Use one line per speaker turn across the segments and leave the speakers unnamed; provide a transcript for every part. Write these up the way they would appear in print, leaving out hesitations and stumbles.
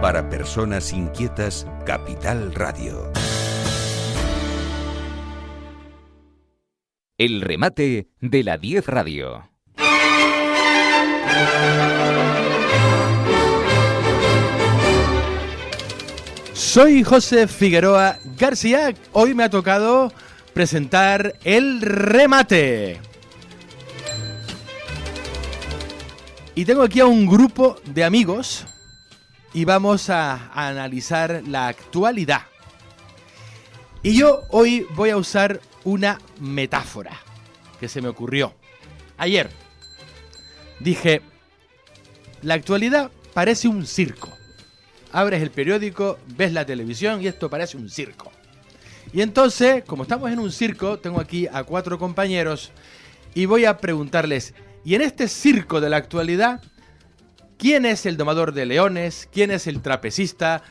Para personas inquietas, Capital Radio.
El remate de la 10 Radio.
Soy José Figueroa García. Hoy me ha tocado presentar el remate. Y tengo aquí a un grupo de amigos y vamos a analizar la actualidad. Y yo hoy voy a usar una metáfora que se me ocurrió ayer. Dije, la actualidad parece un circo. Abres el periódico, ves la televisión y esto parece un circo. Y entonces, como estamos en un circo, tengo aquí a 4 compañeros y voy a preguntarles, ¿y en este circo de la actualidad, quién es el domador de leones? ¿Quién es el trapecista?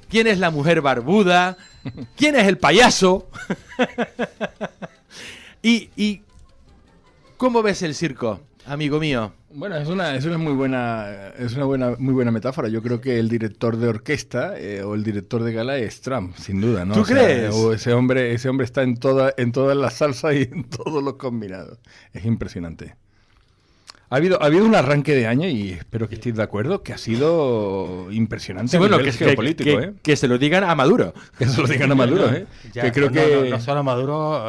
¿Quién es la mujer barbuda? ¿Quién es el payaso? ¿Y cómo ves el circo, amigo mío?
Bueno, es una muy buena metáfora. Yo creo que el director de orquesta o el director de gala es Trump, sin duda, ¿no?
¿Tú crees?
Ese hombre está en todas las salsas y en todos los combinados. Es impresionante. Ha habido un arranque de año, y espero que estéis de acuerdo, que ha sido impresionante.
Sí, bueno,
a nivel geopolítico,
que se lo digan a Maduro.
Que se lo digan a Maduro, ¿eh?
Ya,
que creo
no solo a Maduro,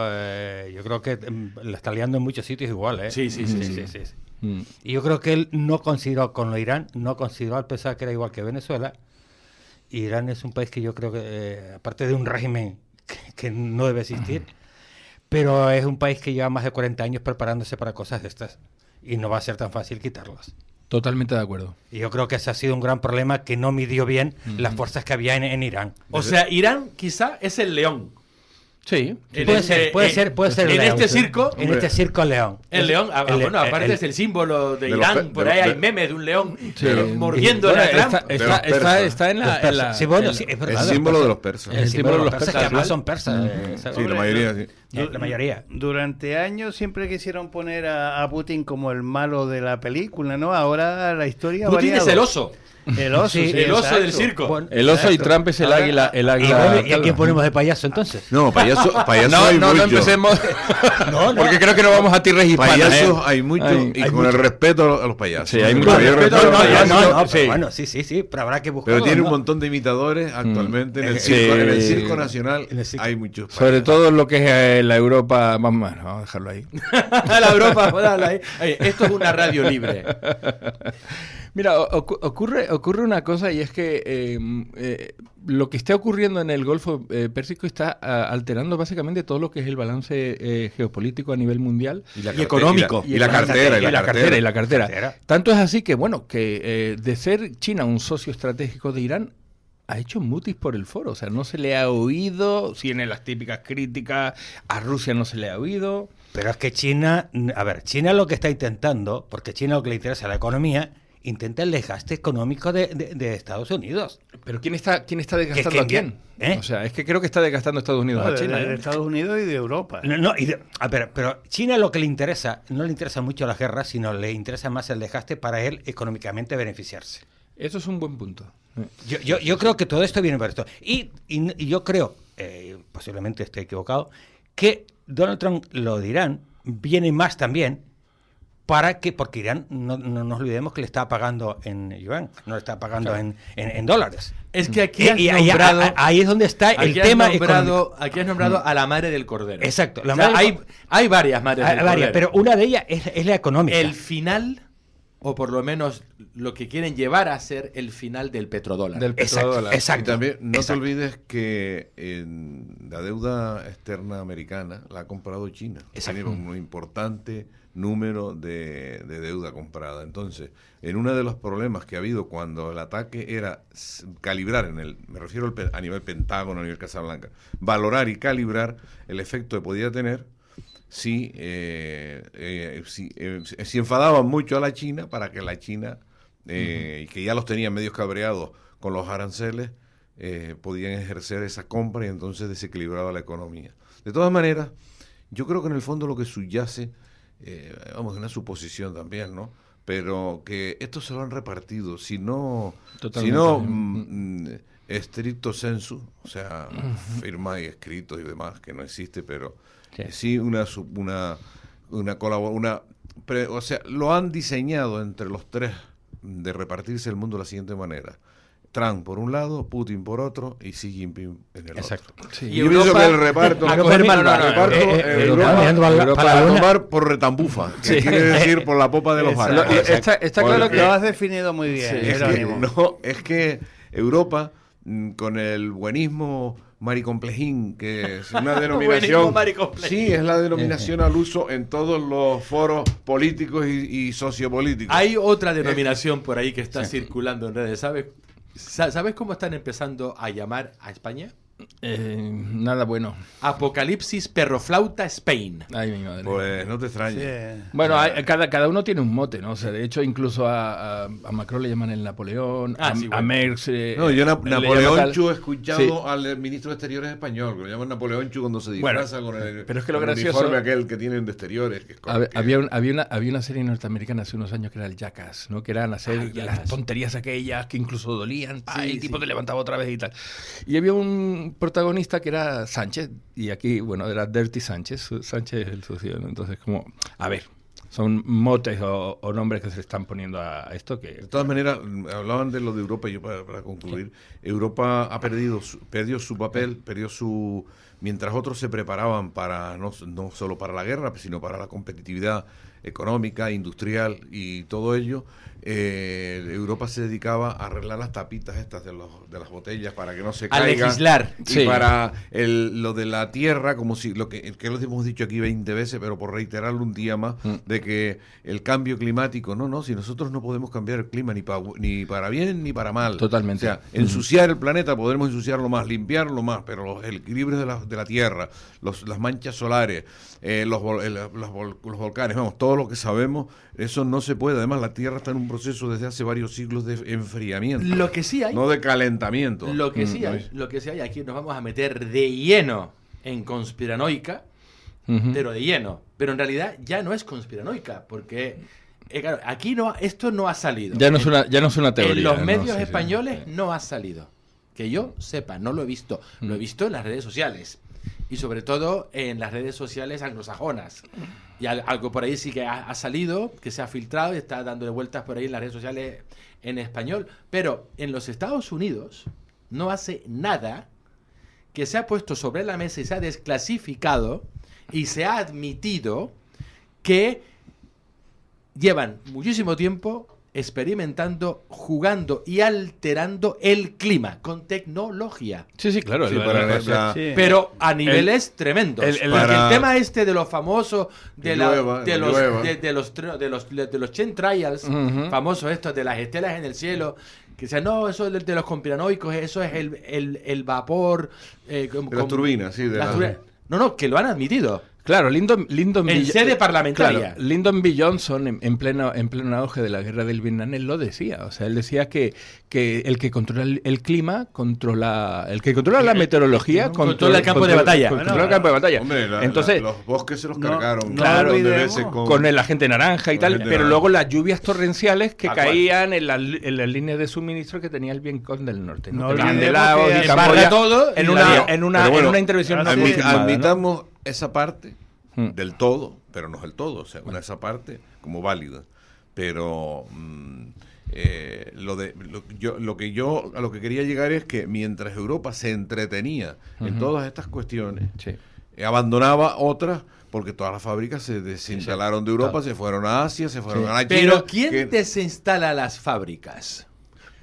yo creo que la está liando en muchos sitios igual, ¿eh?
Sí.
Y yo creo que él no consideró con Irán, al pensar que era igual que Venezuela. Irán es un país que yo creo que, aparte de un régimen que no debe existir, pero es un país que lleva más de 40 años preparándose para cosas de estas. Y no va a ser tan fácil quitarlas.
Totalmente de acuerdo.
Y yo creo que ese ha sido un gran problema, que no midió bien las fuerzas que había en Irán.
O sea, Irán quizá es el león.
Sí.
Puede ser el
en
león.
este circo.
En este circo, el león.
El león, bueno, aparte es el símbolo de Irán. Por ahí hay memes de un león mordiendo a Trump.
Está en la...
Sí, bueno, sí, es verdad.
El símbolo de los persas.
El símbolo de los persas, que además son persas.
Sí, la mayoría, sí.
La mayoría.
Durante años siempre quisieron poner a Putin como el malo de la película, ¿no? Ahora la historia ha
Putin
variado.
es el oso.
El oso,
Sí,
El oso
exacto.
del circo.
Bueno,
El oso y Trump es el águila.
¿Y a quién ponemos de payaso entonces?
No, payaso
No
hay muchos.
empecemos. Porque creo que no vamos a tierras hispanas.
Payasos hay muchos, y
hay
con el respeto a los payasos.
Sí, hay
mucho
mucho
respeto
respeto
a los payasos.
No,
sí.
pero bueno, sí, pero habrá que buscarlo.
Pero tiene un
¿no?
montón de imitadores actualmente en el
Sí.
circo. En el circo nacional
En el circo.
hay muchos
Sobre
payasos.
todo lo que es la Europa. Vamos a dejarlo ahí.
La Europa, joder, ahí. Oye, esto es una radio libre.
Mira, ocurre una cosa, y es que lo que está ocurriendo en el Golfo Pérsico está alterando básicamente todo lo que es el balance geopolítico a nivel mundial.
Y
económico.
Y la cartera.
Tanto es así que, bueno, que de ser China un socio estratégico de Irán, ha hecho mutis por el foro. O sea, no se le ha oído, tiene las típicas críticas, a Rusia no se le ha oído.
Pero es que China lo que está intentando, porque China lo que le interesa es la economía, intenta el desgaste económico de Estados Unidos.
Pero ¿quién está desgastando a quién?
¿Eh?
O sea, es que creo que está desgastando Estados Unidos a China.
De Estados Unidos y de Europa.
Pero China lo que le interesa, no le interesa mucho la guerra, sino le interesa más el desgaste para él económicamente beneficiarse.
Eso es un buen punto.
Yo creo que todo esto viene por esto. Y yo creo, posiblemente esté equivocado, que Donald Trump, lo de Irán, viene más también porque Irán, no nos olvidemos que le está pagando en yuan, no le está pagando en dólares.
Es que aquí has
Y
nombrado...
ahí es donde está el tema económico.
Aquí has nombrado a la madre del cordero.
Exacto.
O sea, hay varias madres del cordero.
Pero una de ellas es la económica.
El final, o por lo menos lo que quieren llevar a ser el final del petrodólar.
Del petrodólar.
Exacto.
Y también no
Exacto.
te olvides que la deuda externa americana la ha comprado China.
Exacto.
Tiene un importante número de deuda comprada. Entonces, en uno de los problemas que ha habido cuando el ataque era calibrar, me refiero a nivel Pentágono, a nivel Casablanca, valorar y calibrar el efecto que podía tener si enfadaban mucho a la China, para que la China, que ya los tenían medios cabreados con los aranceles, podían ejercer esa compra y entonces desequilibraba la economía. De todas maneras, yo creo que en el fondo lo que subyace, vamos, una suposición también, ¿no? pero que esto se lo han repartido, si no
Totalmente.
Stricto sensu, o sea, firma y escritos y demás, que no existe, pero
Sí.
sí una colaboración, o sea, lo han diseñado entre los tres de repartirse el mundo de la siguiente manera: Trump por un lado, Putin por otro y Xi Jinping en el
Exacto.
otro.
Sí.
Y
Yo pienso que el reparto,
a coger malva.
Europa
Europa
va a
la luna.
tomar por retambufa, que quiere decir por la popa de los
Exacto.
barcos.
Está claro
Porque
que...
Lo has definido muy bien,
es que,
Jerónimo.
es que Europa, con el buenismo maricomplejín, que es una
Buenismo
denominación,
maricomplejín.
sí, es la denominación al uso en todos los foros políticos y sociopolíticos.
Hay otra denominación por ahí que está circulando en redes, ¿sabes cómo están empezando a llamar a España?
nada bueno.
Apocalipsis Perroflauta Spain.
Ay, mi madre.
Pues no te extrañes.
Sí.
Bueno, cada uno tiene un mote, ¿no? O sea, de hecho, incluso a Macron le llaman el Napoleón,
Sí, bueno.
a Merckx...
No, yo
le llaman
Napoleón
tal-
Chu he escuchado
Sí.
al ministro de Exteriores español, que lo llaman Napoleón Chu cuando se
Bueno,
disfraza con el,
pero es que lo
con el
gracioso-
uniforme aquel que tienen de exteriores. Que es con- que-
Había una serie norteamericana hace unos años que era el Jackass, ¿no? Que eran hacer
Ay,
las
Jackass.
tonterías aquellas que incluso dolían,
Sí,
y el tipo
sí.
te levantaba otra vez y tal. Y había un protagonista que era Sánchez, y aquí, bueno, era Dirty Sánchez, Sánchez es el socio, ¿no? Entonces, como, a ver, son motes o nombres que se le están poniendo a esto que...
De todas maneras, hablaban de lo de Europa, y yo para concluir, Europa ha perdió su papel, perdió su... Mientras otros se preparaban para no solo para la guerra, sino para la competitividad económica, industrial y todo ello, Europa se dedicaba a arreglar las tapitas estas de las botellas para que no se
A
caigan.
legislar.
Y
Sí.
para lo de la tierra, como si lo que lo hemos dicho aquí 20 veces, pero por reiterarlo un día más, de que el cambio climático, no, si nosotros no podemos cambiar el clima ni para bien ni para mal.
Totalmente.
O sea, ensuciar el planeta podremos ensuciarlo más, limpiarlo más, pero los equilibrios de la tierra, las manchas solares, los volcanes, vamos, todo lo que sabemos, eso no se puede. Además, la tierra está en un proceso desde hace varios siglos de enfriamiento,
Lo que sí hay,
no de calentamiento.
lo que sí hay, aquí nos vamos a meter de lleno en conspiranoica,
Ujú.
pero de lleno. Pero en realidad ya no es conspiranoica, porque claro, aquí esto no ha salido.
Ya no es una teoría.
En los
¿no?
medios
Sí, sí,
españoles
sí.
no ha salido. Que yo sepa, no lo he visto. Lo he visto en las redes sociales. Y sobre todo en las redes sociales anglosajonas. Y algo por ahí sí que ha salido, que se ha filtrado y está dando vueltas por ahí en las redes sociales en español. Pero en los Estados Unidos no hace nada que se ha puesto sobre la mesa y se ha desclasificado y se ha admitido que llevan muchísimo tiempo experimentando, jugando y alterando el clima con tecnología.
Sí, claro.
Sí, para
Sí.
Pero a niveles tremendos.
el-
Porque
para-
el tema este de lo famoso de,
Que
la-
llueva,
de
que
los
llueva.
de los chemtrails,
Ujú.
famosos estos de las estelas en el cielo, que dicen, no, eso de los conspiranoicos, eso es el vapor.
De las turbinas, sí.
No, que lo han admitido.
Claro, Lyndon
En sede parlamentaria.
Claro, Lyndon B. Johnson, en pleno auge de la guerra del Vietnam, él lo decía. O sea, él decía que el que controla el clima, el que controla la meteorología,
Controla el campo de batalla.
Controla el campo de batalla.
Hombre,
Entonces,
los bosques se los
no-
cargaron.
no
Claro,
olvidemos
con el agente naranja y
Con
tal,
el agente
pero
naranja.
luego las lluvias torrenciales que
Tal cual.
caían en las líneas de suministro que tenía el Vietcong del Norte.
No
Que venían de
olvidemos
Laos
que
y
embarra
Camboya,
todo y
en
la
una,
lió.
en una,
Pero bueno,
en una intervención no confirmada, ¿no?
admitamos esa parte
Mm.
del todo, pero no del todo, o sea, esa parte como válida. Pero lo que quería llegar es que mientras Europa se entretenía en todas estas cuestiones,
Sí.
abandonaba otras, porque todas las fábricas se desinstalaron de Europa, se fueron a Asia, se fueron a la China.
Pero ¿quién
que-
desinstala las fábricas?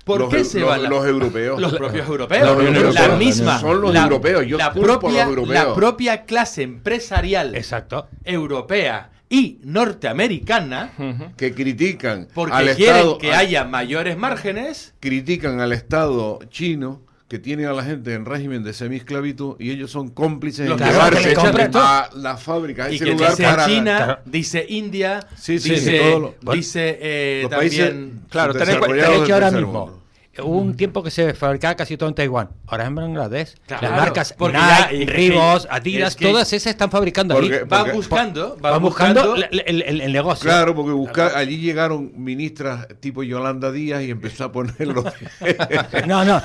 ¿Por
los,
qué se van
los europeos?
los propios europeos?
Los europeos
la
también.
misma.
Son los europeos, yo culpo a los europeos.
La propia clase empresarial
Exacto.
europea y norteamericana,
Que critican
porque
al
quieren
Estado,
que haya mayores márgenes,
critican al Estado chino, que tiene a la gente en régimen de semiesclavitud, y ellos son cómplices en
Los que
llevarse
le compran
a las fábricas, a
y
ese
que
lugar
dice
para...
China,
Claro.
dice India,
Sí, sí,
dice,
sí, todo lo-
dice
los
también...
países
Claro,
subdesarrollados
tenéis que
del
ahora
tercer
mismo
mundo.
hubo un tiempo que se fabricaba casi todo en Taiwán. Ahora es en Bangladesh.
Claro,
Las marcas
porque
Nike,
ya-
Reebok, Adidas,
es que-
todas esas están fabricando
Porque-
allí.
Va buscando
el negocio.
Claro, porque allí llegaron ministras tipo Yolanda Díaz y empezó a ponerlo.
No,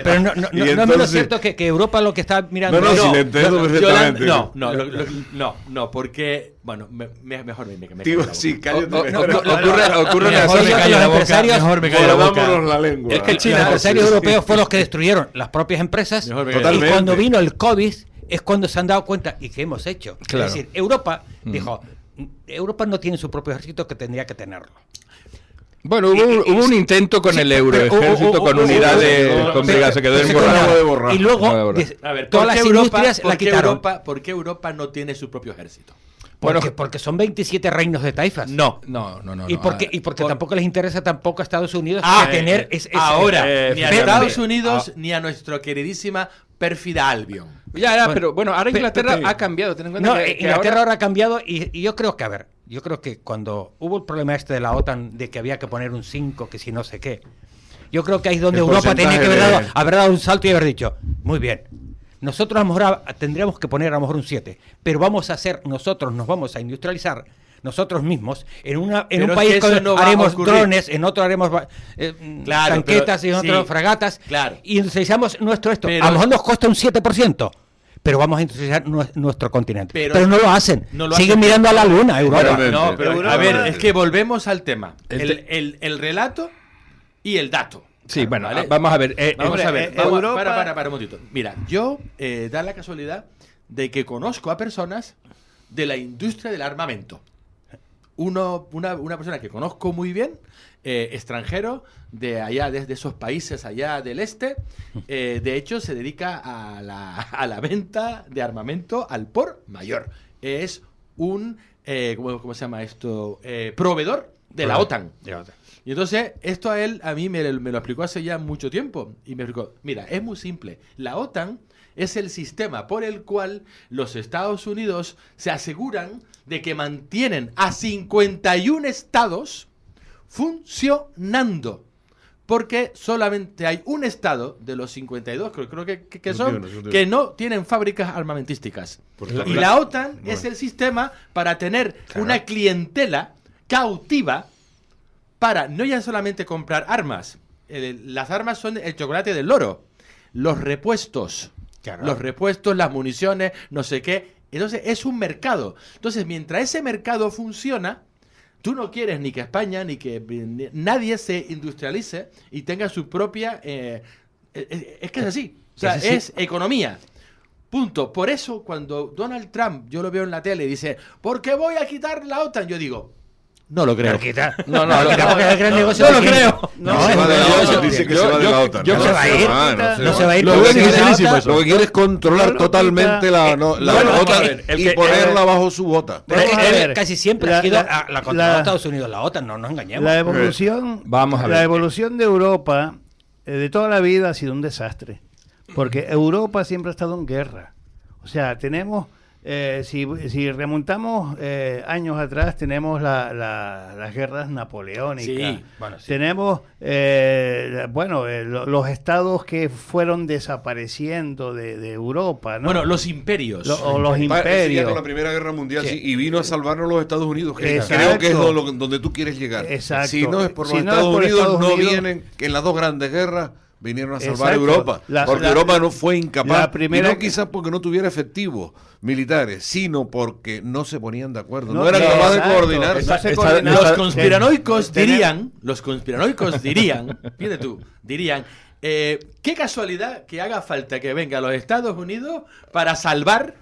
pero no
Y
es menos
entonces-
cierto que Europa lo que está mirando
No,
es-
sí, le entiendo perfectamente.
No, porque, bueno, mejor me
Tío,
callo.
sí, cállate.
O- o-
mejor.
ocurre una
Mejor
cosa-
que los empresarios,
mejor me callo la boca.
Mordámonos la lengua.
Es que
los
China-
empresarios
Sí, sí.
europeos fueron los que destruyeron las propias empresas.
Mejor me
Y
callo.
Totalmente.
cuando vino el COVID es cuando se han dado cuenta y que hemos hecho.
Claro.
Es decir, Europa dijo, Europa no tiene su propio ejército que tendría que tenerlo.
Bueno, hubo un intento con
Sí,
el
pero-
Euroejército, con unidades, con brigadas, se quedó en
Pero-
borrado.
de borrar.
Y luego
Acabo de borrar.
des-
A ver,
todas
¿por
las
qué Europa-
industrias
por
la
qué
quitaron.
¿Por qué Europa no tiene su propio ejército?
Porque son 27 reinos de taifas.
No.
No.
Y porque tampoco les interesa tampoco a Estados Unidos
Tener
tener
ahora, ni a
pero-
Estados Unidos ni a nuestra queridísima pérfida Albion.
Ya,
Bueno,
pero bueno, ahora
pe-
Inglaterra
pe-
ha cambiado. Ten en cuenta
No,
que
Inglaterra ahora ha cambiado y yo creo que, a ver, yo creo que cuando hubo el problema este de la OTAN de que había que poner un 5, que si no sé qué, yo creo que ahí es donde
El
Europa tenía que
porcentaje
haber dado un salto y haber dicho, muy bien, nosotros a lo mejor tendríamos que poner a lo mejor un 7, pero nosotros nos vamos a industrializar nosotros mismos en un
Pero es
país
que eso
con-
no va a
haremos
ocurrir.
drones, en otro haremos
Claro,
tanquetas y en
pero-
otro
sí,
fragatas
claro.
y industrializamos nuestro esto.
Pero-
a lo mejor nos cuesta un 7%. Pero vamos a industrializar nuestro continente.
Pero-
Pero no lo hacen.
no lo
Siguen
hacen.
mirando a la luna, Europa.
Totalmente.
No, pero
Europa-
a ver, es que volvemos al tema.
El
El relato y el dato.
Sí, bueno,
¿vale?
vamos a ver.
Vamos
Hombre,
a ver.
Europa-
Para un momentito. Mira, yo da la casualidad de que conozco a personas de la industria del armamento. Una persona que conozco muy bien, extranjero, de allá, desde esos países allá del este, de hecho se dedica a la venta de armamento al por mayor. Es un, ¿cómo se llama esto? Proveedor de la OTAN. Y entonces, esto a mí me lo explicó hace ya mucho tiempo. Y me explicó, mira, es muy simple. La OTAN es el sistema por el cual los Estados Unidos se aseguran de que mantienen a 51 estados funcionando. Porque solamente hay un estado de los 52, creo que son,
51.
que no tienen fábricas armamentísticas.
Por
Y
ejemplo.
la OTAN
Bueno.
es el sistema para tener una clientela cautiva para no ya solamente comprar armas. Las armas son el chocolate del loro. Los repuestos.
Claro.
Los repuestos, las municiones, no sé qué. Entonces es un mercado. Entonces mientras ese mercado funciona, tú no quieres ni que España ni que nadie se industrialice y tenga su propia... es que es así. O sea, es economía. Punto. Por eso cuando Donald Trump, yo lo veo en la tele y dice, ¿por qué voy a quitar la OTAN? Yo digo, no lo creo.
No,
Porque es el gran negocio
no
de
lo
quién.
creo.
No,
Se
es
va
un
de la
gran
OTAN,
negocio.
dice que se va de la OTAN.
no se va a ir.
No
No se va a ir.
Lo
porque
que
se
quiere-
va a-
Lo que quiere es controlar
Lo
totalmente la
bueno,
OTAN
a ver,
y ponerla bajo su bota.
Pero es
Vamos
que
a ver.
casi siempre
La-
ha sido
la-
la contra
la-
Estados Unidos, la OTAN, no nos engañemos.
La evolución,
Vamos a ver.
la evolución de Europa de toda la vida ha sido un desastre, porque Europa siempre ha estado en guerra. O sea, tenemos, si remontamos años atrás, tenemos las guerras napoleónicas.
Sí,
bueno, sí.
Tenemos, los estados que fueron desapareciendo de Europa, ¿no?
Bueno, los imperios.
O los
Ya
imperios.
con la Primera Guerra Mundial
Sí.
sí, y vino a salvarnos los Estados Unidos, que
Exacto.
creo que es donde tú quieres llegar.
Exacto.
Si no es por los
Si no es
Estados
por
Unidos,
Estados
no
Unidos-
vienen, que en las dos grandes guerras vinieron a salvar
Exacto.
Europa. Porque Europa no fue incapaz,
la primera-
y no quizás porque no tuviera efectivos militares, sino porque no se ponían de acuerdo, no,
No,
eran capaces de
exacto.
coordinarse.
No se
Esta-
coordinaban.
Los conspiranoicos
Tenemos-
dirían, fíjate tú, dirían, qué casualidad que haga falta que venga a los Estados Unidos para salvar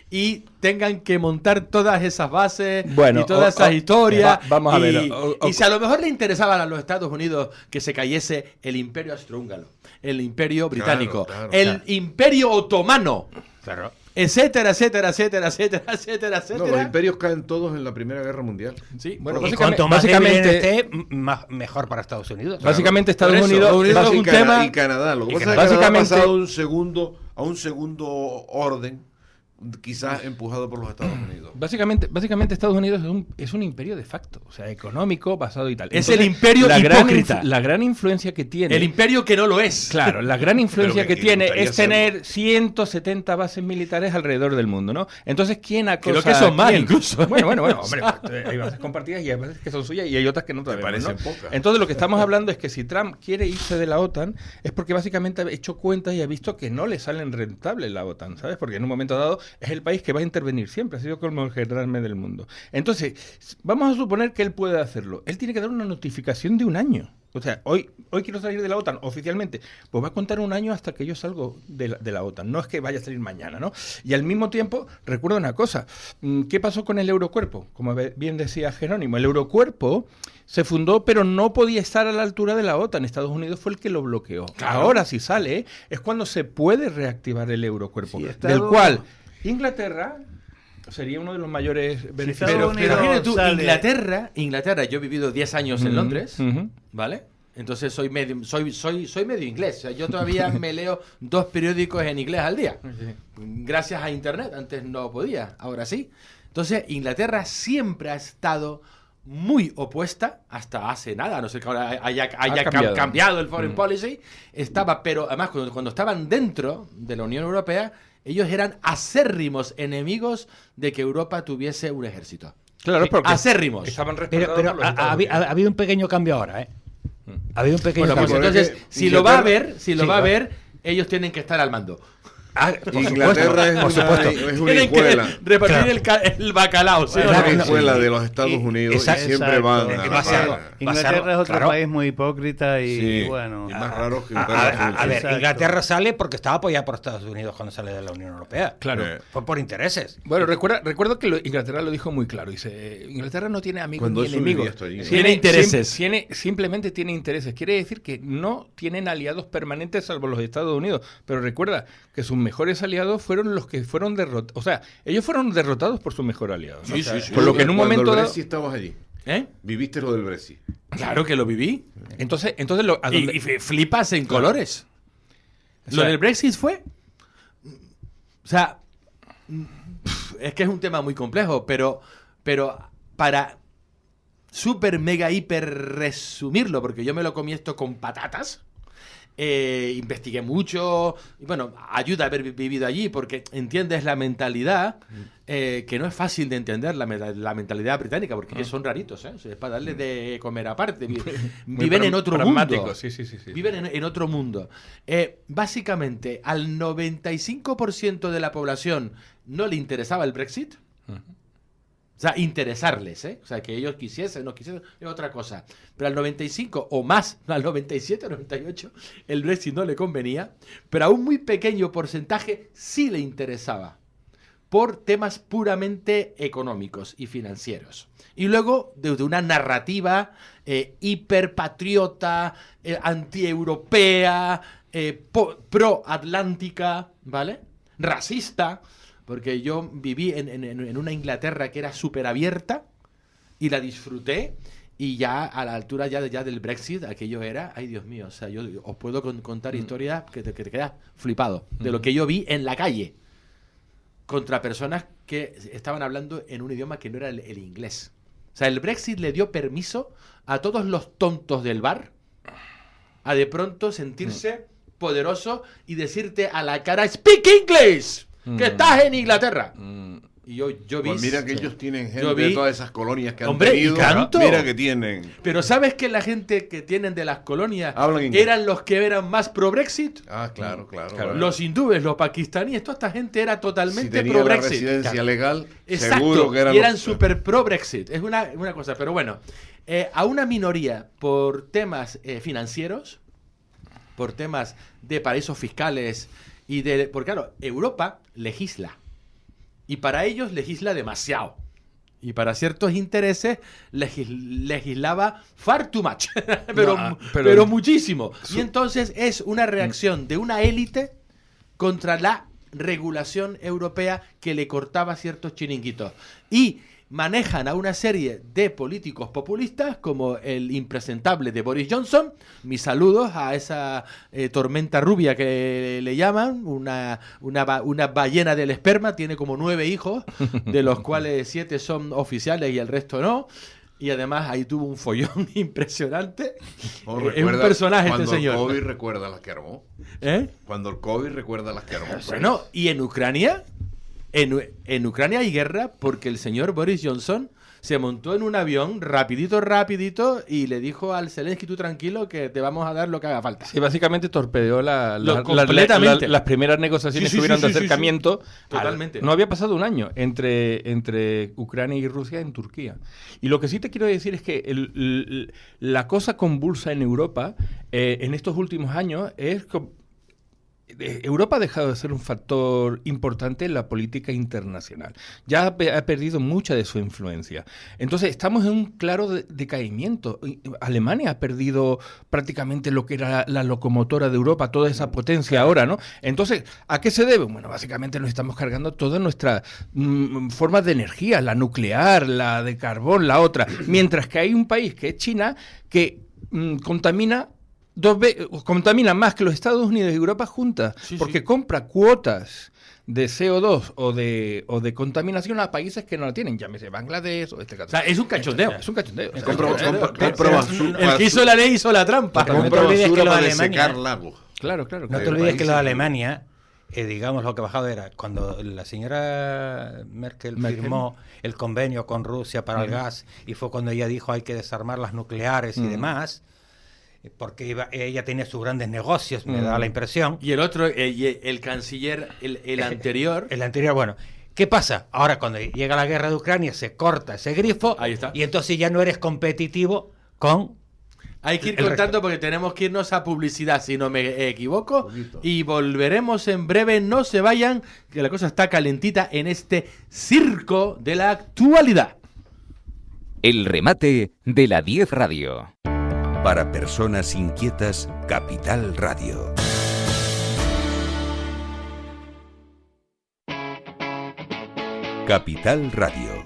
y tengan que montar todas esas bases
Bueno,
y todas esas historias.
vamos a ver,
Y si a lo mejor le interesaba a los Estados Unidos que se cayese el Imperio Austrohúngaro, el Imperio Británico,
claro,
el Imperio Otomano,
Claro.
etcétera, etcétera, etcétera, etcétera, etcétera,
No,
etcétera.
los imperios caen todos en la Primera Guerra Mundial.
Sí,
Bueno,
Y
básicamente-
cuanto más débil
básicamente-
esté, mejor para Estados Unidos.
Básicamente Estados
Por eso,
Unidos...
Estados Unidos
y
es un
Canadá,
tema-
y Canadá. Lo que
y
pasa es que Canadá ha
básicamente-
pasado a un segundo orden quizás empujado por los Estados Unidos.
Básicamente Estados Unidos es un imperio de facto, o sea, económico, basado y tal.
Es el imperio hipócrita.
La gran influencia que tiene...
El imperio que no lo es.
Claro, la gran influencia que tiene
gustaría
es tener 170 bases militares alrededor del mundo, ¿no? Entonces, ¿quién acosa?
Creo que son más,
quién?
incluso.
Bueno, hombre, hay bases compartidas y hay bases que son suyas y hay otras que no sabemos,
parecen
¿no?
pocas.
Entonces, lo que estamos hablando es que si Trump quiere irse de la OTAN es porque básicamente ha hecho cuentas y ha visto que no le salen rentables la OTAN, ¿sabes? Porque en un momento dado es el país que va a intervenir siempre, ha sido como el gendarme del mundo. Entonces, vamos a suponer que él puede hacerlo. Él tiene que dar una notificación de un año. O sea, hoy quiero salir de la OTAN oficialmente, pues va a contar un año hasta que yo salgo de la OTAN. No es que vaya a salir mañana, ¿no? Y al mismo tiempo, recuerdo una cosa. ¿Qué pasó con el Eurocuerpo? Como bien decía Jerónimo, el Eurocuerpo se fundó, pero no podía estar a la altura de la OTAN. Estados Unidos fue el que lo bloqueó. Claro. Ahora, si sale, es cuando se puede reactivar el Eurocuerpo, del cual Inglaterra sería uno de los mayores beneficiarios.
Pero imagínate tú, Inglaterra, yo he vivido 10 años en Londres, ¿vale? Entonces soy medio inglés. O sea, yo todavía me leo 2 periódicos en inglés al día. Gracias a internet, antes no podía, ahora sí. Entonces, Inglaterra siempre ha estado muy opuesta, hasta hace nada, a no ser que ahora haya cambiado el foreign policy, pero además cuando estaban dentro de la Unión Europea, ellos eran acérrimos enemigos de que Europa tuviese un ejército.
Claro, porque
acérrimos.
Estaban
Pero ha habido un pequeño cambio ahora, ¿eh? Ha habido un pequeño
Bueno, pues
cambio.
entonces, si lo va a ver, ellos tienen que estar al mando.
Inglaterra es una
Tienen
hijuela.
que repartir el bacalao. ¿sí?
Es
Claro,
una
no.
hijuela de los Estados Unidos
Exacto.
y siempre van
Demasiado.
Inglaterra es otro
Claro.
país muy hipócrita y
Sí,
bueno.
y más raro que un
A
perro.
ver,
Exacto.
Inglaterra sale porque estaba apoyada por Estados Unidos cuando sale de la Unión Europea.
Claro.
Fue por intereses.
Bueno, recuerdo que Inglaterra lo dijo muy claro. Dice, Inglaterra no tiene amigos
Cuando
ni
eso
enemigos.
vivía esto allí, ¿no?
Tiene intereses.
Simplemente tiene intereses. Quiere decir que no tienen aliados permanentes salvo los Estados Unidos. Pero recuerda que sus mejores aliados fueron los que fueron derrotados. O sea, ellos fueron derrotados por su mejor aliado, ¿no?
Sí,
O sea,
sí, sí.
por lo que en un
Cuando
momento
el
dado...
Brexit estabas allí.
¿Eh?
Viviste lo del Brexit.
Claro que lo viví.
Entonces
Y flipas en colores.
O sea,
Lo del Brexit fue... O sea, es que es un tema muy complejo, pero para súper, mega, hiper resumirlo, porque yo me lo comí esto con patatas, investigué mucho, y bueno, ayuda a haber vivido allí, porque entiendes la mentalidad, que no es fácil de entender, la mentalidad británica, porque que son raritos, ¿eh? Es para darles de comer aparte. Viven en otro mundo.
Sí.
Viven en otro mundo. Básicamente, al 95% de la población no le interesaba el Brexit. O sea, interesarles, ¿eh? O sea, que ellos quisiesen, no quisiesen, es otra cosa. Pero al 95 o más, al 97, 98, el Brexit no le convenía, pero a un muy pequeño porcentaje sí le interesaba, por temas puramente económicos y financieros. Y luego, de una narrativa hiperpatriota, antieuropea, pro-atlántica, ¿vale? Racista. Porque yo viví en una Inglaterra que era súper abierta y la disfruté, y ya a la altura ya del Brexit aquello era, ay Dios mío, o sea, yo os puedo contar historias que te quedas flipado de lo que yo vi en la calle contra personas que estaban hablando en un idioma que no era el inglés. O sea, el Brexit le dio permiso a todos los tontos del bar a de pronto sentirse poderoso y decirte a la cara, "Speak English", que estás en Inglaterra. Y yo vi...
Pues mira que ellos tienen gente
yo vi-
de todas esas colonias que han
Hombre,
tenido.
¿y tanto?
Mira que tienen.
Pero ¿sabes que la gente que tienen de las colonias
Hablan inglés.
eran los que eran más pro-Brexit?
Ah, claro.
Los hindúes, los pakistaníes, toda esta gente era
Si
totalmente
tenía la
pro-Brexit.
residencia legal,
Exacto,
seguro que eran
y eran
los-
súper pro-Brexit. Es una cosa, pero bueno, a una minoría por temas financieros, por temas de paraísos fiscales porque claro, Europa legisla. Y para ellos legisla demasiado. Y para ciertos intereses legislaba far too much. pero muchísimo. Y entonces es una reacción de una élite contra la regulación europea que le cortaba ciertos chiringuitos. Y manejan a una serie de políticos populistas como el impresentable de Boris Johnson. Mis saludos a esa tormenta rubia que le llaman, una ballena del esperma, tiene como 9 hijos, de los cuales 7 son oficiales y el resto no. Y además ahí tuvo un follón impresionante. Es un personaje este señor.
Cuando el COVID recuerda las que armó. Cuando el COVID recuerda las que armó.
Bueno, y en Ucrania... En Ucrania hay guerra porque el señor Boris Johnson se montó en un avión rapidito y le dijo al Zelensky, tú tranquilo que te vamos a dar lo que haga falta.
Sí, básicamente torpedeó
completamente.
las primeras negociaciones que hubieran de acercamiento.
Totalmente.
No había pasado un año entre Ucrania y Rusia en Turquía. Y lo que sí te quiero decir es que la cosa convulsa en Europa en estos últimos años es... Europa ha dejado de ser un factor importante en la política internacional. Ya ha perdido mucha de su influencia. Entonces, estamos en un claro decaimiento. Alemania ha perdido prácticamente lo que era la locomotora de Europa, toda esa potencia ahora, ¿no? Entonces, ¿a qué se debe? Bueno, básicamente nos estamos cargando todas nuestras formas de energía, la nuclear, la de carbón, la otra. Mientras que hay un país que es China que contamina más que los Estados Unidos y Europa juntas, porque compra cuotas de CO2 o de contaminación a países que no la tienen, llámese Bangladesh o este caso.
O sea, es un cachondeo.
Es un cachondeo.
El que hizo la ley hizo la trampa.
No te olvides que lo de Alemania,
Claro.
no te olvides que lo de Alemania, digamos, lo que ha bajado era cuando la señora Merkel firmó el convenio con Rusia para el gas, y fue cuando ella dijo hay que desarmar las nucleares y demás, porque ella tenía sus grandes negocios, me da la impresión.
Y el otro, el canciller, el anterior...
El anterior, bueno. ¿Qué pasa? Ahora cuando llega la guerra de Ucrania se corta ese grifo.
Ahí está.
Y entonces ya no eres competitivo con...
Hay que ir contando porque tenemos que irnos a publicidad, si no me equivoco. Y volveremos en breve. No se vayan, que la cosa está calentita en este circo de la actualidad.
El remate de la 10 Radio.
Para personas inquietas, Capital Radio. Capital Radio.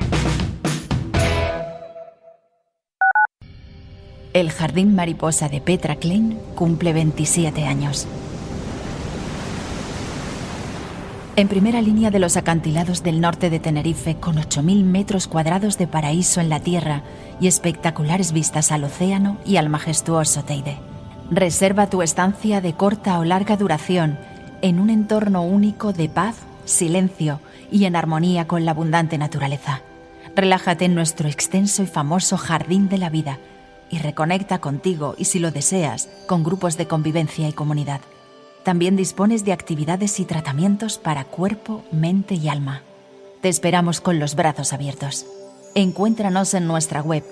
El Jardín Mariposa de Petra Klein cumple 27 años. En primera línea de los acantilados del norte de Tenerife, con 8.000 metros cuadrados de paraíso en la tierra y espectaculares vistas al océano y al majestuoso Teide. Reserva tu estancia de corta o larga duración en un entorno único de paz, silencio y en armonía con la abundante naturaleza. Relájate en nuestro extenso y famoso Jardín de la Vida y reconecta contigo y, si lo deseas, con grupos de convivencia y comunidad. También dispones de actividades y tratamientos para cuerpo, mente y alma. Te esperamos con los brazos abiertos. Encuéntranos en nuestra web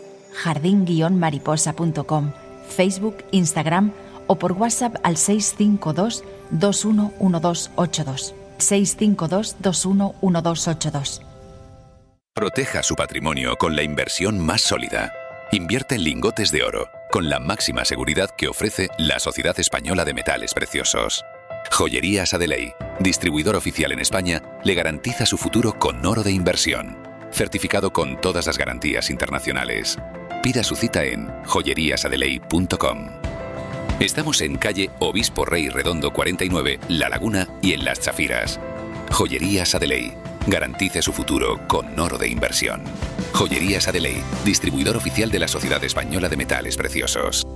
jardin-mariposa.com, Facebook, Instagram o por WhatsApp al 652 211282. 652 211282.
Proteja su patrimonio con la inversión más sólida. Invierte en lingotes de oro, con la máxima seguridad que ofrece la Sociedad Española de Metales Preciosos. Joyerías Adeley, distribuidor oficial en España, le garantiza su futuro con oro de inversión, certificado con todas las garantías internacionales. Pida su cita en joyeríasadeley.com. Estamos en calle Obispo Rey Redondo 49, La Laguna y en Las Chafiras. Joyerías Adeley. Garantice su futuro con oro de inversión. Joyerías Adeley, distribuidor oficial de la Sociedad Española de Metales Preciosos.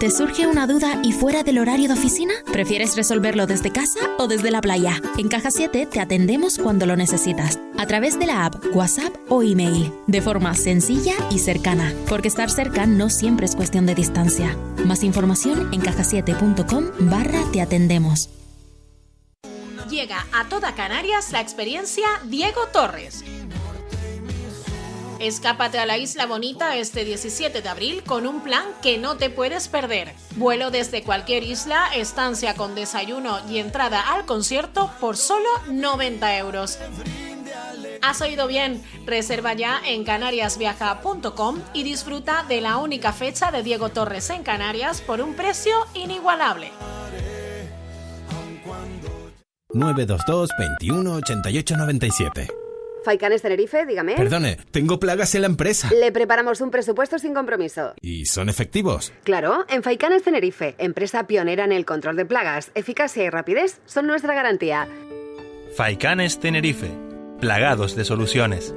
¿Te surge una duda y fuera del horario de oficina? ¿Prefieres resolverlo desde casa o desde la playa? En Caja 7 te atendemos cuando lo necesitas, a través de la app, WhatsApp o email, de forma sencilla y cercana, porque estar cerca no siempre es cuestión de distancia. Más información en cajasiete.com/te atendemos.
Llega a toda Canarias la experiencia Diego Torres. Escápate a la Isla Bonita este 17 de abril con un plan que no te puedes perder. Vuelo desde cualquier isla, estancia con desayuno y entrada al concierto por solo 90 euros. Has oído bien, reserva ya en canariasviaja.com y disfruta de la única fecha de Diego Torres en Canarias por un precio inigualable.
922 21 88 97. Faicanes Tenerife, dígame.
Perdone, tengo plagas en la empresa.
Le preparamos un presupuesto sin compromiso.
¿Y son efectivos?
Claro, en Faicanes Tenerife, empresa pionera en el control de plagas, eficacia y rapidez son nuestra garantía.
Faicanes Tenerife, plagados de soluciones.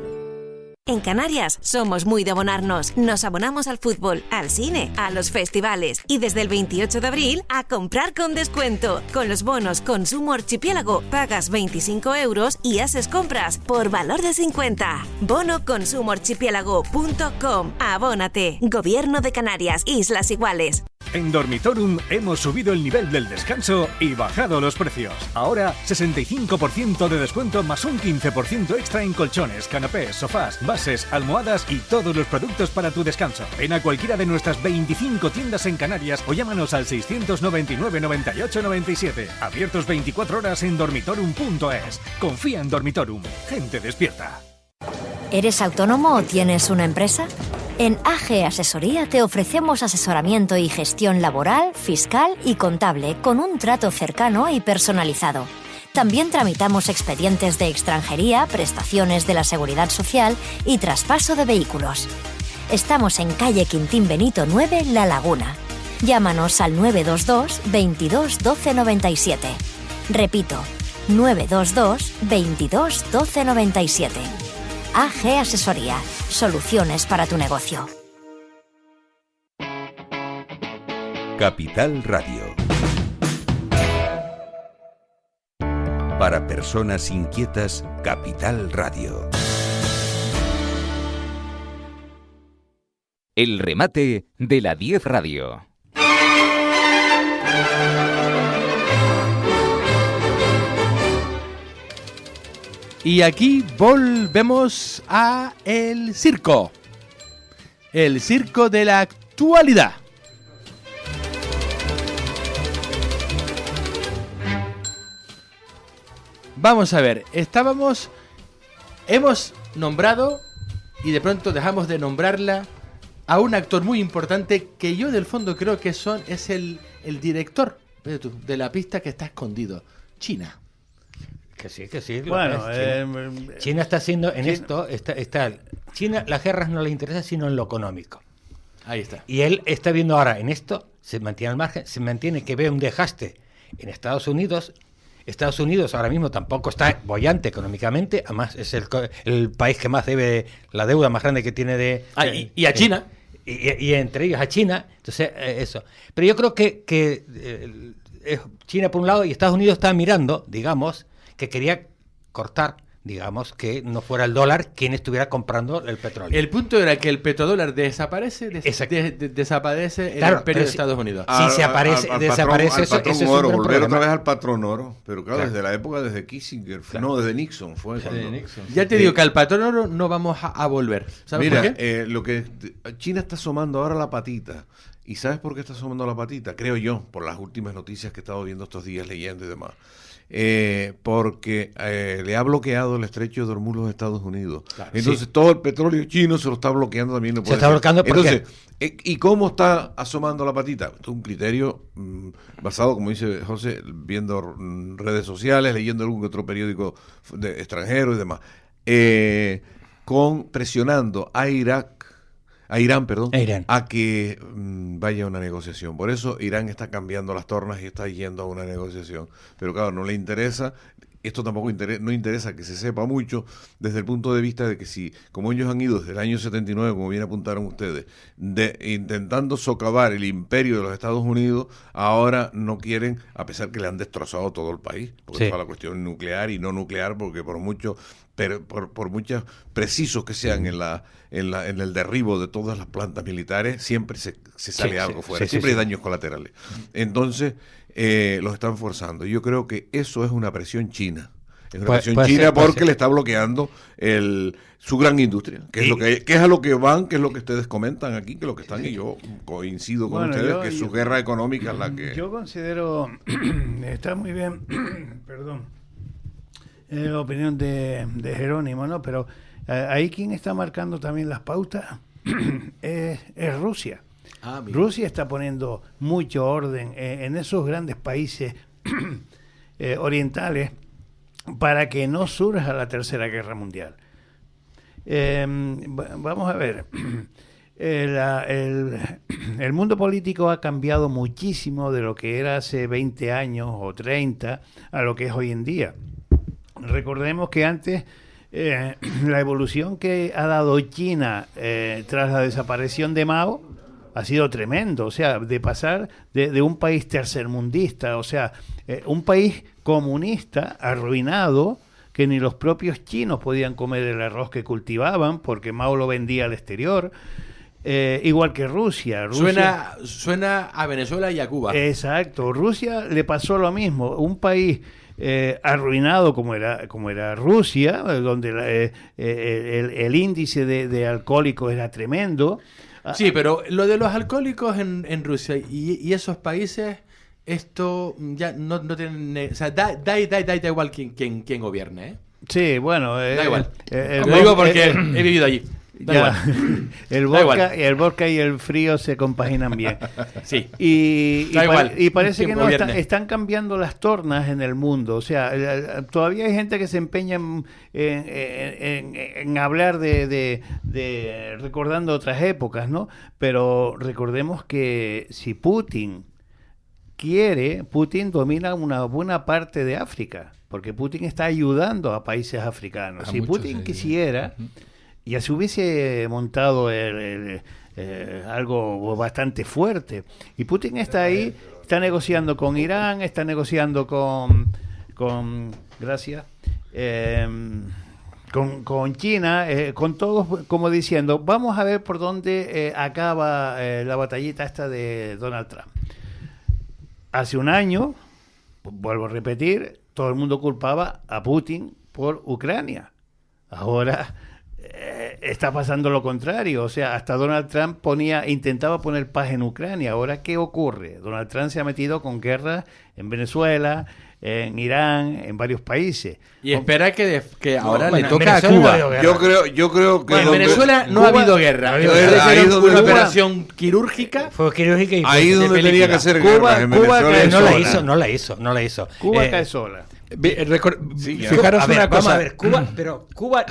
En Canarias somos muy de abonarnos. Nos abonamos al fútbol, al cine, a los festivales y desde el 28 de abril a comprar con descuento. Con los bonos Consumo Archipiélago pagas 25 euros y haces compras por valor de 50. Bonoconsumoarchipiélago.com. Abónate. Gobierno de Canarias, Islas Iguales.
En Dormitorum hemos subido el nivel del descanso y bajado los precios. Ahora 65% de descuento más un 15% extra en colchones, canapés, sofás, bases, almohadas y todos los productos para tu descanso. Ven a cualquiera de nuestras 25 tiendas en Canarias o llámanos al 699 98 97. Abiertos 24 horas en dormitorum.es. Confía en Dormitorum. Gente despierta.
¿Eres autónomo o tienes una empresa? En AG Asesoría te ofrecemos asesoramiento y gestión laboral, fiscal y contable con un trato cercano y personalizado. También tramitamos expedientes de extranjería, prestaciones de la Seguridad Social y traspaso de vehículos. Estamos en calle Quintín Benito 9, La Laguna. Llámanos al 922 22 12 97. Repito, 922 22 12 97. AG Asesoría. Soluciones para tu negocio.
Capital Radio. Para personas inquietas, Capital Radio.
El remate de la 10 Radio.
Y aquí volvemos a el circo. El circo de la actualidad. Vamos a ver, hemos nombrado y de pronto dejamos de nombrarla a un actor muy importante que yo del fondo creo que es el director de la pista que está escondido, China.
Que sí.
Bueno,
China está haciendo en esto, China las guerras no le interesa sino en lo económico.
Ahí está.
Y él está viendo ahora en esto, se mantiene al margen, se mantiene que ve un desgaste en Estados Unidos. Estados Unidos ahora mismo tampoco está boyante económicamente, además es el país que más debe, la deuda más grande que tiene
y a China.
Y entre ellos a China, entonces eso. Pero yo creo que China por un lado y Estados Unidos está mirando, digamos, que quería cortar, digamos, que no fuera el dólar quien estuviera comprando el petróleo.
El punto era que el petrodólar desaparece desaparece
claro,
el imperio de Estados Unidos.
Si se aparece, desaparece
al patrón
eso
oro,
es un
volver
problema.
otra vez al patrón oro, pero claro,
Claro.
desde la época, desde Kissinger, no, desde Nixon fue. Cuando,
Ya te digo que al patrón oro no vamos a volver. ¿Sabes
mira,
por qué?
lo que China está asomando ahora la patita. ¿Y sabes por qué está asomando la patita? Creo yo, por las últimas noticias que he estado viendo estos días, leyendo y demás. Porque le ha bloqueado el estrecho de Hormuz los Estados Unidos. Claro, entonces todo el petróleo chino se lo está bloqueando también. No
se está bloqueando porque...
Entonces, ¿y cómo está asomando la patita? Esto es un criterio basado, como dice José, viendo redes sociales, leyendo algún que otro periódico extranjero y demás. Presionando a Irán, a que vaya a una negociación. Por eso Irán está cambiando las tornas y está yendo a una negociación. Pero claro, no le interesa, esto tampoco no interesa que se sepa mucho desde el punto de vista de que si, como ellos han ido desde el año 79, como bien apuntaron ustedes, intentando socavar el imperio de los Estados Unidos, ahora no quieren, a pesar que le han destrozado todo el país, porque toda la cuestión nuclear y no nuclear, porque por muchos precisos que sean en el derribo de todas las plantas militares, siempre se sale algo fuera, siempre hay daños colaterales. Entonces, los están forzando. Yo creo que eso es una presión china. Es una presión china porque le está bloqueando su gran industria, que es a lo que van, que es lo que ustedes comentan aquí, que es lo que están, y yo coincido con ustedes, que su guerra económica es la que...
Yo considero, está muy bien, perdón, la opinión de Jerónimo, ¿no? Pero ahí quien está marcando también las pautas es Rusia. Rusia está poniendo mucho orden en esos grandes países orientales para que no surja la Tercera Guerra Mundial. Vamos a ver. El mundo político ha cambiado muchísimo de lo que era hace 20 años o 30 a lo que es hoy en día. Recordemos que antes la evolución que ha dado China tras la desaparición de Mao ha sido tremendo. O sea, de pasar de un país tercermundista, o sea, un país comunista arruinado, que ni los propios chinos podían comer el arroz que cultivaban porque Mao lo vendía al exterior. Igual que Rusia.
Suena a Venezuela y a Cuba.
Exacto. Rusia le pasó lo mismo. Un país arruinado como era Rusia, donde el índice de alcohólicos era tremendo.
Sí, pero lo de los alcohólicos en Rusia y esos países, esto ya no tienen... O sea, da igual quién gobierne, ¿eh?
Sí, bueno...
da igual. Lo digo porque he vivido allí.
El vodka y el frío se compaginan bien.
Sí.
Y parece que no están cambiando las tornas en el mundo. O sea, todavía hay gente que se empeña en hablar de recordando otras épocas, ¿no? Pero recordemos que si Putin domina una buena parte de África, porque Putin está ayudando a países africanos. Si Putin quisiera... ya se hubiese montado algo bastante fuerte. Y Putin está ahí, está negociando con Irán, está negociando con China, con todos, como diciendo, vamos a ver por dónde acaba la batallita esta de Donald Trump. Hace un año, vuelvo a repetir, todo el mundo culpaba a Putin por Ucrania. Ahora... está pasando lo contrario, o sea, hasta Donald Trump intentaba poner paz en Ucrania. Ahora, ¿qué ocurre? Donald Trump se ha metido con guerras en Venezuela, en Irán, en varios países.
Y espera que ahora le toca a Cuba.
Yo creo que...
en Venezuela no ha habido guerra. Ha habido una operación quirúrgica.
Fue quirúrgica y
ahí donde tenía que hacer guerra.
Cuba no la hizo.
Cuba cae sola.
Fijaros una cosa. Vamos a ver, Cuba,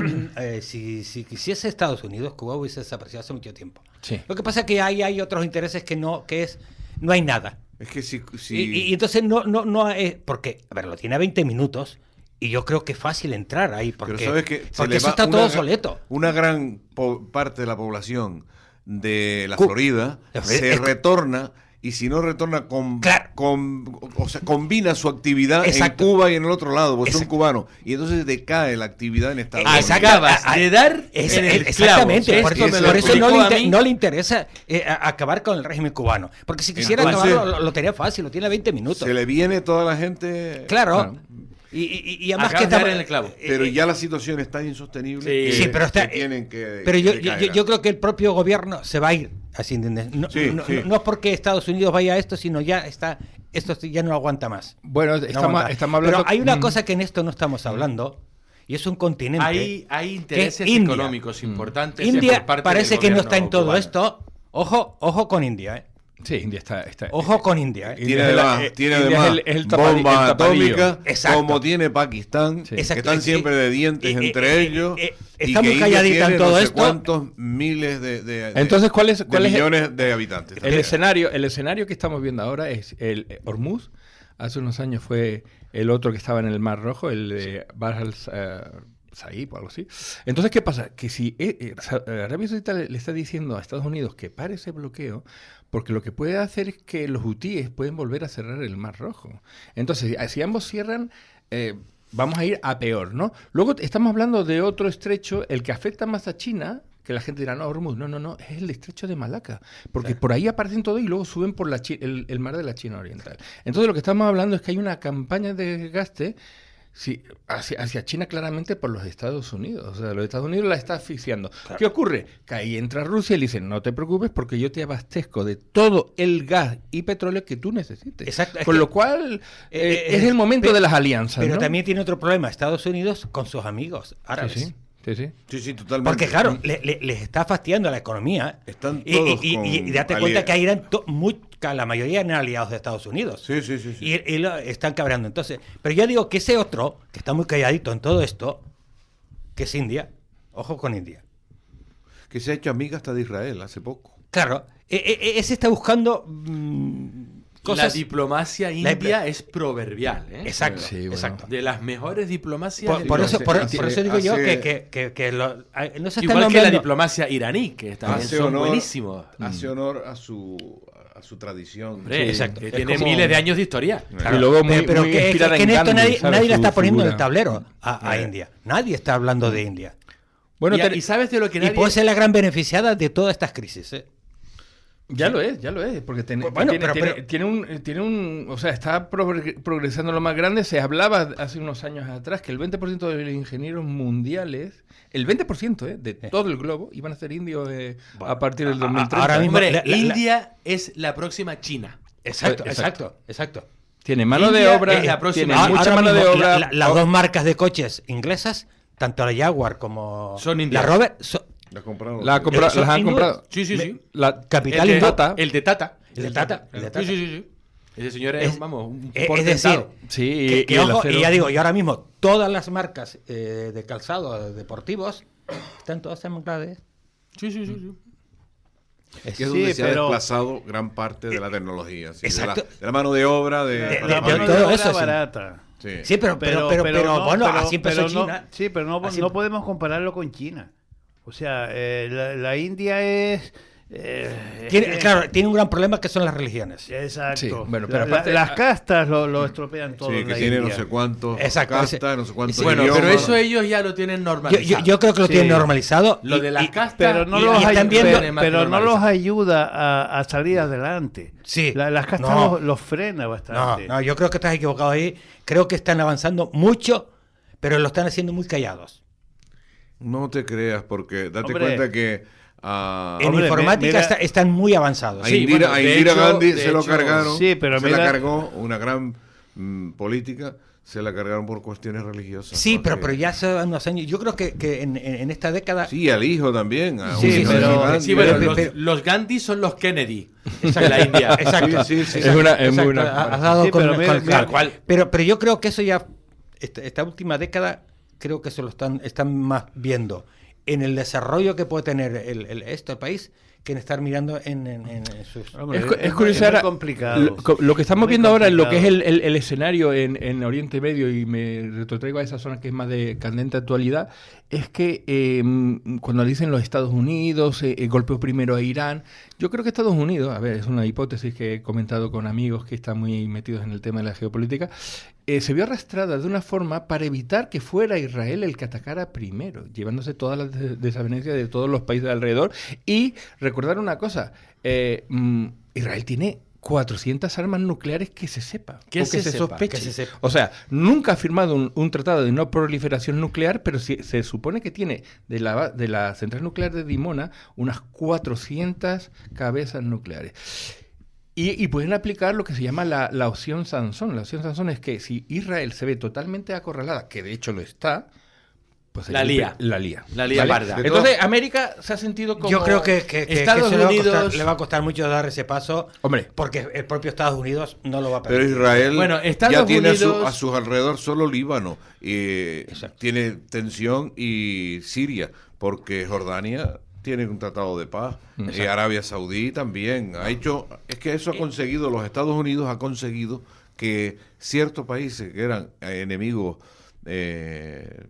si quisiese Estados Unidos, Cuba hubiese desaparecido hace mucho tiempo.
Sí.
Lo que pasa es que hay otros intereses no hay nada.
Es que
Y entonces no porque, a ver, lo tiene a 20 minutos y yo creo que es fácil entrar ahí porque eso está todo soleto.
Una gran parte de la población de la Florida se retorna. Y si no retorna combina su actividad en Cuba y en el otro lado, porque son cubanos. Y entonces decae la actividad en Estados Unidos.
Acabas de dar
exactamente. Por eso no le interesa acabar con el régimen cubano. Porque si quisiera acabarlo, lo tenía fácil, lo tiene a 20 minutos.
Se le viene toda la gente...
Claro. Y además que
está en el clavo.
Pero ya la situación es tan insostenible
pero yo creo que el propio gobierno se va a ir así. No es porque Estados Unidos vaya a esto, sino esto ya no aguanta más.
Bueno, estamos hablando.
Pero hay una cosa que en esto no estamos hablando, y es un continente.
Hay intereses económicos importantes.
India parece que no está en todo esto. Ojo con India,
Sí, India está.
Ojo con India.
Tiene además bomba atómica, como tiene Pakistán, que están siempre de dientes entre ellos.
Está muy calladita en todo esto.
¿Cuántos miles
Entonces, ¿cuál es
millones de habitantes?
El escenario que estamos viendo ahora es el Hormuz. Hace unos años fue el otro que estaba en el Mar Rojo, el de Bahr al-Saib o algo así. Entonces, ¿qué pasa? Que si Arabia Saudita le está diciendo a Estados Unidos que pare ese bloqueo, porque lo que puede hacer es que los hutíes pueden volver a cerrar el Mar Rojo. Entonces, si ambos cierran, vamos a ir a peor, ¿no? Luego estamos hablando de otro estrecho, el que afecta más a China, que la gente dirá, no, Hormuz, no, es el estrecho de Malaca, porque por ahí aparecen todo y luego suben por el mar de la China Oriental. Entonces, lo que estamos hablando es que hay una campaña de desgaste hacia China claramente por los Estados Unidos. O sea, los Estados Unidos la está asfixiando. Claro. ¿Qué ocurre? Que ahí entra Rusia y le dicen, no te preocupes porque yo te abastezco de todo el gas y petróleo que tú necesites.
Exacto.
Con lo cual es el momento de las alianzas.
Pero
¿no?
También tiene otro problema Estados Unidos con sus amigos árabes.
Sí, totalmente.
Porque claro, les está fastidiando la economía.
Están todos
y date cuenta que ahí eran la mayoría eran aliados de Estados Unidos.
Sí.
Y lo están cabreando. Entonces, pero yo digo que ese otro, que está muy calladito en todo esto, que es India, ojo con India.
que se ha hecho amiga hasta de Israel hace poco.
Claro, ese está buscando cosas.
La diplomacia india es proverbial, ¿eh?
Exacto, exacto.
De las mejores diplomacias.
Por eso digo yo que no se está
igual
nombrando...
que la diplomacia iraní, que también son buenísimos.
Hace honor a su tradición.
Hombre, exacto. Que tiene miles de años de historia.
Claro.
Y luego
pero que en esto nadie le está poniendo en el tablero a
Claro.
India. Nadie está hablando de India.
Bueno, y sabes de lo que nadie...
Y puede ser la gran beneficiada de todas estas crisis, ¿eh?
Ya lo es, porque tiene un, o sea, está progresando lo más grande. Se hablaba hace unos años atrás que el 20% de los ingenieros mundiales, el 20% de todo el globo, iban a ser indios a partir del 2030.
Ahora mismo, India es la próxima China.
Exacto.
Tiene mano de obra,
es la próxima.
tiene mucha mano de obra.
Las dos marcas de coches inglesas, tanto la Jaguar como
son
la Rover,
las compraron.
Las han comprado.
Sí.
La
capital
el de
Tata.
El de Tata.
Sí.
Ese señor es un
es decir,
sí,
que ojo, y ya digo, y ahora mismo todas las marcas de calzado deportivos están todas en Bangladesh.
Sí.
Es que es donde se ha desplazado gran parte de la tecnología.
Exacto.
De la mano de obra, de
todo eso barata.
Sí, pero bueno, así empezó China.
Sí, pero no podemos compararlo con China. O sea, la India es...
tiene un gran problema que son las religiones.
Exacto.
Sí, bueno, pero aparte,
las castas lo estropean todo.
Sí, que tiene no sé cuántos castas, no sé cuántos
bueno,
idiomas.
pero eso ellos ya lo tienen normalizado.
Yo creo que lo tienen normalizado.
Lo de las castas,
pero no los ayuda a salir adelante.
Sí.
Las castas los frena bastante.
No, yo creo que estás equivocado ahí. Creo que están avanzando mucho, pero lo están haciendo muy callados.
No te creas, porque date cuenta que...
en informática están muy avanzados.
A Indira Gandhi se lo cargaron. Sí, pero la cargó una gran política, se la cargaron por cuestiones religiosas.
Sí, pero ya hace unos años. Yo creo que en esta década...
Sí, al hijo también.
Los Gandhi son los Kennedy de la India.
Exacto.
Sí.
Es muy buena. Has dado pero yo creo que eso ya... Esta última década... Creo que eso lo están más viendo en el desarrollo que puede tener el país que en estar mirando en sus...
Es curioso,
muy complicado.
Lo que estamos viendo ahora en lo que es el escenario en Oriente Medio, y me retrotraigo a esa zona que es más de candente actualidad, es que cuando dicen los Estados Unidos, golpeó primero a Irán, yo creo que Estados Unidos, a ver, es una hipótesis que he comentado con amigos que están muy metidos en el tema de la geopolítica, se vio arrastrada de una forma para evitar que fuera Israel el que atacara primero, llevándose todas las desavenencias de todos los países de alrededor. Y recordar una cosa, Israel tiene 400 armas nucleares que se sepa, que se sospeche. O sea, nunca ha firmado un tratado de no proliferación nuclear, pero se supone que tiene de la central nuclear de Dimona unas 400 cabezas nucleares. Y pueden aplicar lo que se llama la opción Sansón. La opción Sansón es que si Israel se ve totalmente acorralada, que de hecho lo está, pues
la lía parda.
Entonces América se ha sentido como...
Yo creo que
Estados Unidos
le va a costar mucho dar ese paso,
hombre,
porque el propio Estados Unidos no lo va a permitir.
Pero Israel
Estados
tiene
Unidos...
a sus alrededor solo Líbano, tiene tensión, y Siria, porque Jordania tiene un tratado de paz, Arabia Saudí también es que eso ha conseguido, los Estados Unidos ha conseguido que ciertos países que eran enemigos de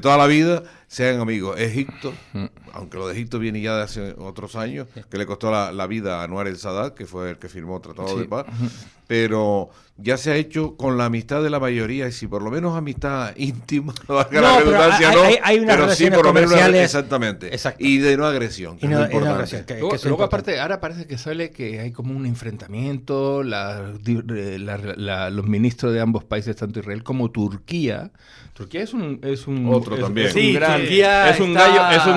toda la vida sean amigos. Egipto, aunque lo de Egipto viene ya de hace otros años, que le costó la vida a Anwar el Sadat, que fue el que firmó el tratado de paz, pero ya se ha hecho con la amistad de la mayoría, y si por lo menos amistad íntima, la redundancia,
hay unas
pero sí
relaciones
por lo menos
comerciales,
exactamente.
Exacto.
Y de no agresión, que
y no,
es muy importante.
Luego aparte, ahora parece que sale que hay como un enfrentamiento, los ministros de ambos países, tanto Israel como Turquía es un
otro también.
Es un gran, es un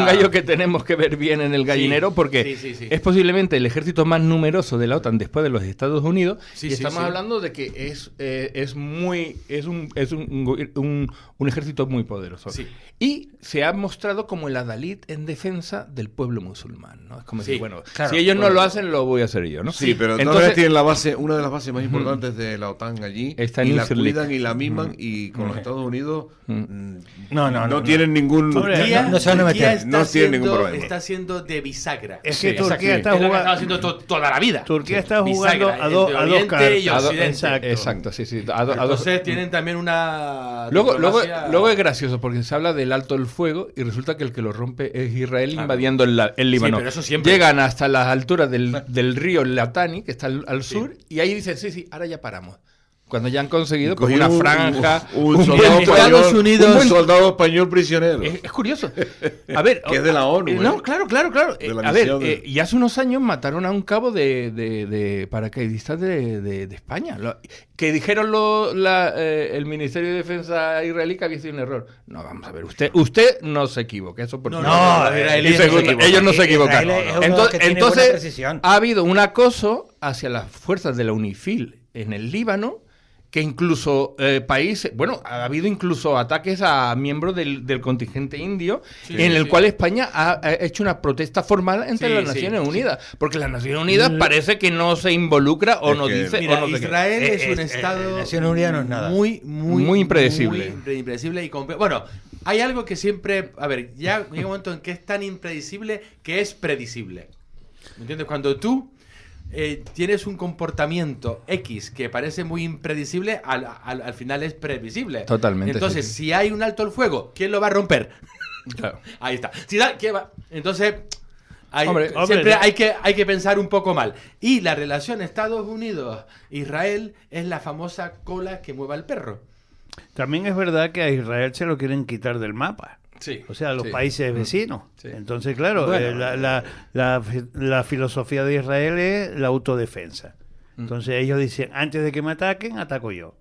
gallo que tenemos que ver bien en el gallinero, porque es posiblemente el ejército más numeroso de la OTAN después de los Estados Unidos, y estamos hablando de que es un ejército muy poderoso. Sí. Y se ha mostrado como el adalid en defensa del pueblo musulmán, ¿no? Es como decir, bueno, claro, si ellos no lo hacen, lo voy a hacer yo, ¿no?
Sí, pero entonces tienen una de las bases más importantes de la OTAN allí, y la cuidan y la miman, y y con los Estados Unidos
no
tienen ningún
Turquía
no tienen ningún problema.
Está haciendo de bisagra.
Es que Turquía está jugando.
Está haciendo toda la vida.
Turquía está jugando
bisagra,
a dos
Oriente y
cartas.
Occidente.
Exacto, sí.
Entonces tienen también una.
Luego es gracioso porque se habla del alto el fuego y resulta que el que lo rompe es Israel invadiendo el Líbano.
Sí, pero eso siempre.
Llegan hasta las alturas del río Latani, que está al sur, y ahí dicen, sí, ahora ya paramos. Cuando ya han conseguido pues, una franja,
un soldado español prisionero.
Es curioso. A ver,
que es de la ONU.
No, claro. Y hace unos años mataron a un cabo de paracaidistas de España. Que dijeron el Ministerio de Defensa israelí que había sido un error. No, vamos a ver, usted no se equivoca. Eso por ellos no se equivocan. Entonces, ha habido un acoso hacia las fuerzas de la UNIFIL en el Líbano, que incluso países, ha habido incluso ataques a miembros del contingente indio, en el cual España ha hecho una protesta formal entre las Naciones Unidas, porque las Naciones Unidas parece que no se involucra o no dice.
Mira,
o no
Israel es un estado
Naciones Unidas no es nada.
muy
impredecible.
Muy impredecible y bueno, hay algo que siempre, ya llega un momento en que es tan impredecible que es predecible. ¿Me entiendes? Cuando tú tienes un comportamiento X que parece muy impredecible, al final es previsible.
Totalmente.
Entonces, si hay un alto el fuego, ¿quién lo va a romper?
Claro.
Ahí está. Entonces, siempre hay que pensar un poco mal. Y la relación Estados Unidos-Israel es la famosa cola que mueva el perro.
También es verdad que a Israel se lo quieren quitar del mapa.
Sí,
o sea, los países vecinos. Sí. Entonces, claro, la filosofía de Israel es la autodefensa. Entonces ellos dicen, antes de que me ataquen, ataco yo.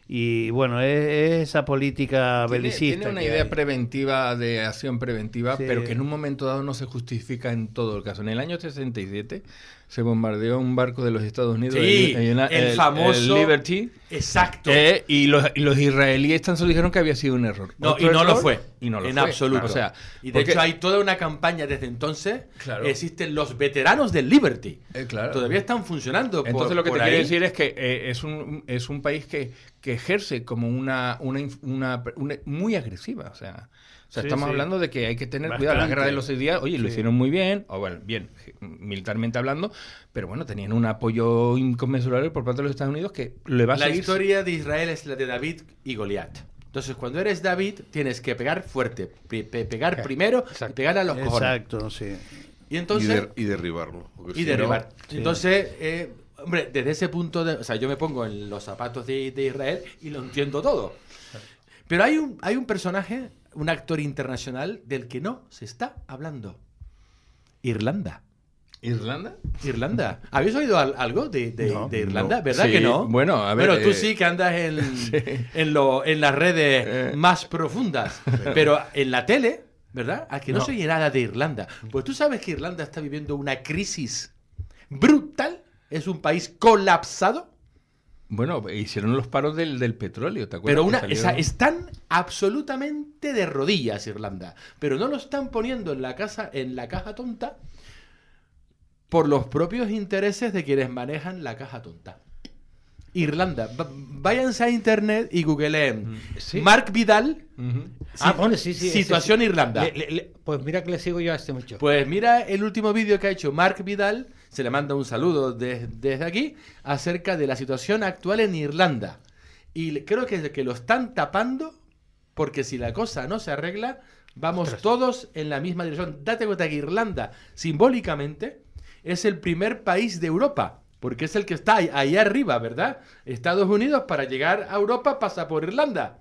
Y bueno, es esa política belicista.
Tiene una idea preventiva, de acción preventiva, pero que en un momento dado no se justifica en todo el caso. En el año 67 se bombardeó un barco de los Estados Unidos,
el famoso
el Liberty.
Exacto.
Y los israelíes tan solo dijeron que había sido un error.
No, y no lo fue.
Y no lo
en
fue.
absoluto.
O sea,
y de hecho hay toda una campaña desde entonces. Claro. Existen los veteranos del Liberty.
Claro.
Todavía están funcionando.
Entonces lo que te quiero decir es que es un país que ejerce como una muy agresiva. O sea, estamos hablando de que hay que tener cuidado. La guerra de los 6 días, lo hicieron muy bien, bien, militarmente hablando, pero bueno, tenían un apoyo inconmensurable por parte de los Estados Unidos que le va a seguir.
La historia de Israel es la de David y Goliat. Entonces, cuando eres David, tienes que pegar fuerte, pegar primero y pegar a los cojones.
Exacto, sí.
Y entonces
y derribarlo.
Y derribar. Entonces, hombre, desde ese punto yo me pongo en los zapatos de Israel y lo entiendo todo. Pero hay un personaje, un actor internacional del que no se está hablando. Irlanda.
¿Irlanda?
¿Habéis oído algo de Irlanda?
No.
¿Verdad que no?
Bueno, a ver.
Bueno, tú sí que andas en las redes más profundas. Pero en la tele, ¿verdad? A que no se oye nada de Irlanda. Pues tú sabes que Irlanda está viviendo una crisis brutal. Es un país colapsado.
Bueno, hicieron los paros del petróleo, ¿te acuerdas?
Pero están absolutamente de rodillas Irlanda, pero no lo están poniendo en la caja tonta por los propios intereses de quienes manejan la caja tonta. Irlanda, váyanse a internet y googleen Mark Vidal, situación Irlanda.
Pues mira que le sigo yo a este muchacho.
Pues mira el último vídeo que ha hecho Mark Vidal, se le manda un saludo desde aquí, acerca de la situación actual en Irlanda. Y creo que lo están tapando porque si la cosa no se arregla, vamos todos en la misma dirección. Date cuenta que Irlanda, simbólicamente, es el primer país de Europa, porque es el que está ahí arriba, ¿verdad? Estados Unidos, para llegar a Europa, pasa por Irlanda.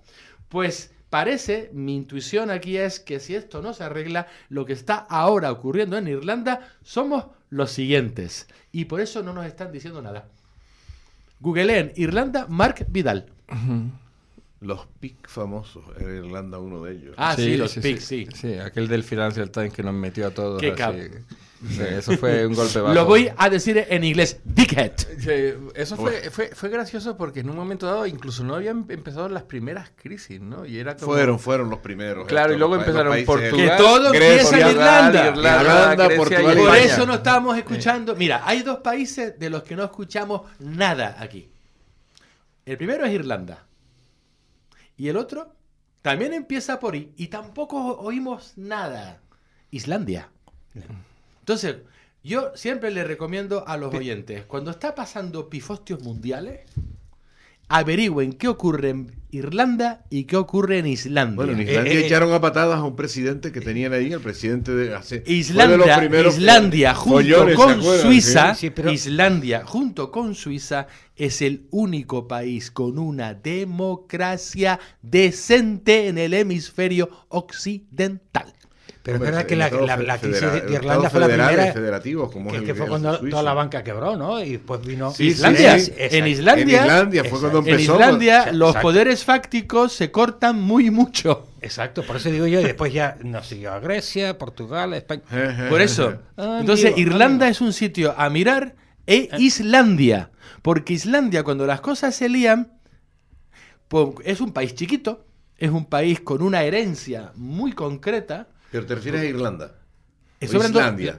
Pues parece, mi intuición aquí es que si esto no se arregla, lo que está ahora ocurriendo en Irlanda somos los siguientes. Y por eso no nos están diciendo nada. Googleen Irlanda, Mark Vidal.
Los PIC famosos, era Irlanda uno de ellos.
Los PIC, sí.
Sí, aquel del Financial Times que nos metió a todos.
Qué
así. Sí, eso fue un golpe bajo.
Lo voy a decir en inglés, dickhead.
Eso fue gracioso porque en un momento dado incluso no habían empezado las primeras crisis, ¿no? Y era como...
Fueron los primeros.
Claro, y luego empezaron Portugal,
que todo empieza en Irlanda,
Portugal,
por
España.
eso no estábamos escuchando. Mira, hay 2 países de los que no escuchamos nada aquí. El primero es Irlanda. Y el otro también empieza por I y tampoco oímos nada. Islandia. Entonces, yo siempre le recomiendo a los oyentes, cuando está pasando pifostios mundiales, averigüen qué ocurre en Irlanda y qué ocurre en Islandia.
Bueno, en Islandia echaron a patadas a un presidente que tenían ahí, el presidente de
Islandia junto con Suiza,
Sí, pero...
Islandia junto con Suiza es el único país con una democracia decente en el hemisferio occidental.
Pero es verdad que la crisis de Irlanda fue la primera
federativos, como
que fue cuando toda la banca quebró, ¿no? Y después vino
Islandia. En
Islandia fue cuando empezó.
En Islandia los poderes fácticos se cortan muy mucho.
Exacto, por eso digo yo, y después ya nos siguió a Grecia, Portugal, España.
Por eso. Entonces Irlanda es un sitio a mirar Islandia. Porque Islandia, cuando las cosas se lían, pues, es un país chiquito, es un país con una herencia muy concreta.
¿Pero te refieres a Irlanda?
Islandia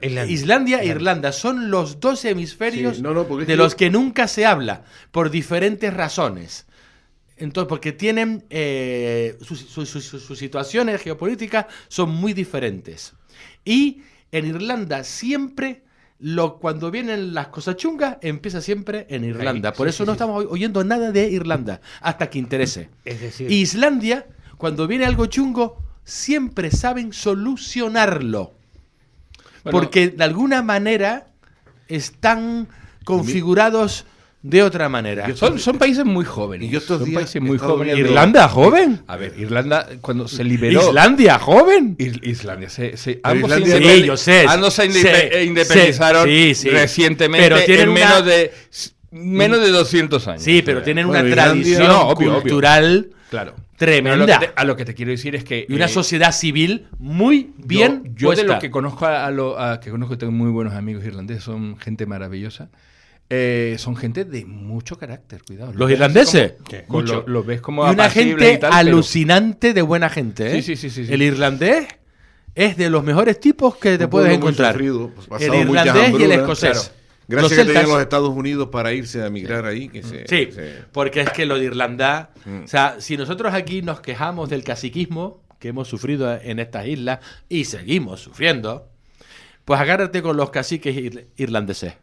e Irlanda son los dos hemisferios de los que nunca se habla, por diferentes razones. Entonces, porque tienen sus situaciones geopolíticas son muy diferentes. Y en Irlanda siempre, cuando vienen las cosas chungas, empieza siempre en Irlanda. Por eso no estamos oyendo nada de Irlanda, hasta que interese.
Es decir,
Islandia, cuando viene algo chungo, siempre saben solucionarlo. Bueno, porque de alguna manera están configurados de otra manera.
Son países muy jóvenes.
Y yo estos días
países muy jóvenes.
¿Irlanda joven?
A ver, Irlanda cuando se liberó.
¿Islandia joven?
Islandia
ambos
se independizaron recientemente en menos de 200 años.
Sí, pero tienen una tradición cultural tremenda.
A lo que te quiero decir es que...
Y una sociedad civil muy bien
Yo de lo que conozco, que tengo muy buenos amigos irlandeses, son gente maravillosa. Son gente de mucho carácter, cuidado.
¿Los irlandeses?
Lo ves como
y una
apacible
gente
y tal,
alucinante de buena gente, ¿eh?
Sí.
El irlandés es de los mejores tipos que te puedes encontrar.
Sufrido,
el irlandés y el escocés.
Claro. Gracias a que tenían los Estados Unidos para irse a emigrar ahí.
Porque es que lo de Irlanda... O sea, si nosotros aquí nos quejamos del caciquismo que hemos sufrido en estas islas y seguimos sufriendo, pues agárrate con los caciques irlandeses.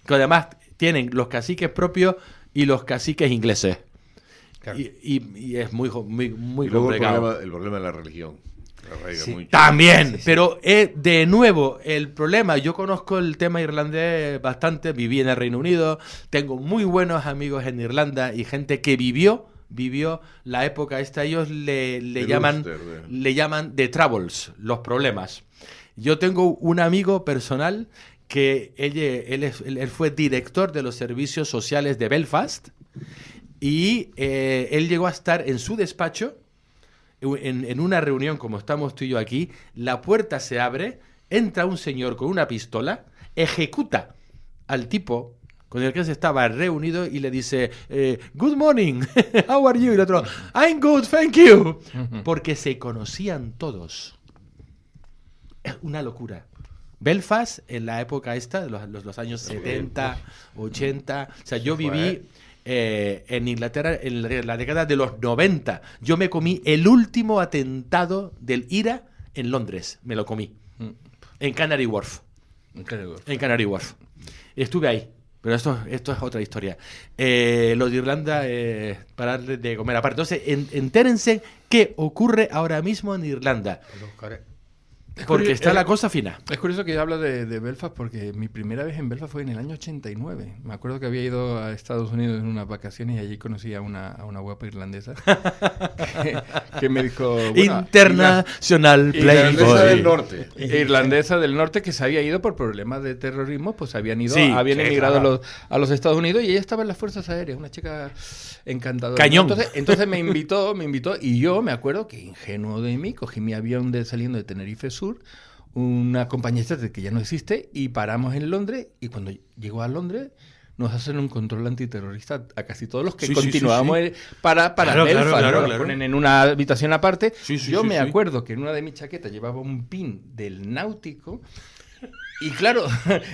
Que además tienen los caciques propios y los caciques ingleses. Claro. Y es muy
y luego
complicado.
El problema de la religión.
También, pero de nuevo, el problema, yo conozco el tema irlandés bastante, viví en el Reino Unido, tengo muy buenos amigos en Irlanda y gente que vivió la época esta, ellos le llaman The Troubles, los problemas. Yo tengo un amigo personal que él fue director de los servicios sociales de Belfast y él llegó a estar en su despacho en una reunión como estamos tú y yo aquí, la puerta se abre, entra un señor con una pistola, ejecuta al tipo con el que se estaba reunido y le dice good morning, how are you? Y el otro, I'm good, thank you. Porque se conocían todos. Es una locura. Belfast, en la época esta, los años 70, 80, o sea, yo viví en Inglaterra en la década de los 90. Yo me comí el último atentado del IRA en Londres. Me lo comí. En Canary Wharf. En Canary Wharf. Estuve ahí. Pero esto es otra historia. Lo de Irlanda, parar de comer aparte. Entonces, entérense qué ocurre ahora mismo en Irlanda. Porque está la cosa fina.
Es curioso que habla de Belfast porque mi primera vez en Belfast fue en el año 89. Me acuerdo que había ido a Estados Unidos en unas vacaciones y allí conocí a una guapa irlandesa que me dijo...
International Playboy.
Irlandesa del norte.
Irlandesa del norte que se había ido por problemas de terrorismo, pues habían emigrado a los Estados Unidos y ella estaba en las Fuerzas Aéreas, una chica encantadora.
Cañón.
Entonces me invitó y yo me acuerdo que ingenuo de mí, cogí mi avión saliendo de Tenerife Sur, una compañía que ya no existe, y paramos en Londres, y cuando llegó a Londres nos hacen un control antiterrorista a casi todos los que continuábamos para Belfast, claro. Nos ponen en una habitación aparte. Yo me acuerdo que en una de mis chaquetas llevaba un pin del náutico Y claro,